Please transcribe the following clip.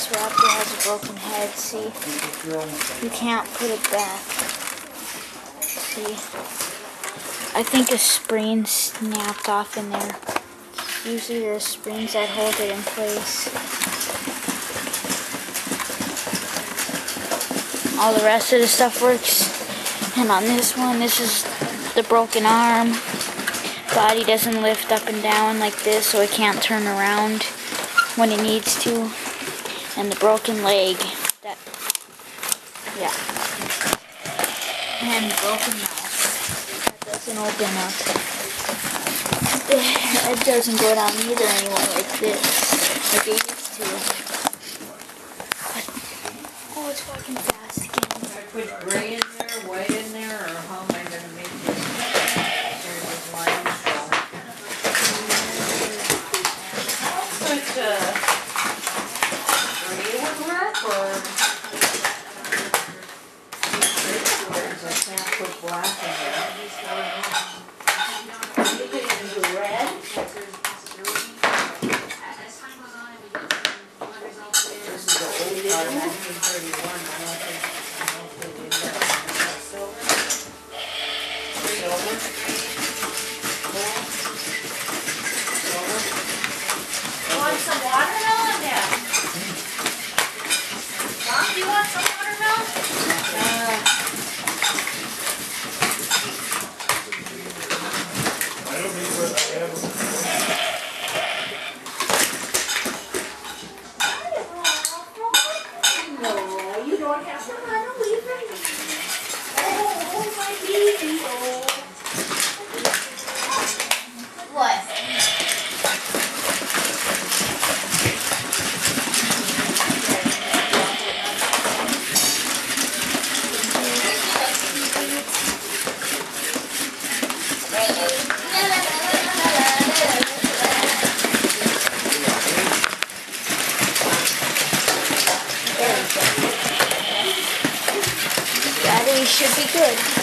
this raptor has a broken head. See, you can't put it back. See, I think a spring snapped off in there. Usually there's springs that hold it in place. All the rest of the stuff works. And on this one, this is the broken arm. Body doesn't lift up and down like this, so it can't turn around when it needs to. And the broken leg. Yeah. And broken mouth. That doesn't open up. It doesn't go down either anymore like this. Like it used to. But, oh, it's walking fast again. Should I put gray in there, white in there, or how am I going to make this? There's this line show. I'll put gray would work, or I can't put black in there. You can even do red. This is the old car, 1931. I don't think they did that. Silver. Silver. You want some watermelon now? Mom, do you want some watermelon? No, you don't have to run away from me. Oh, my baby. Oh. What? Battery should be good.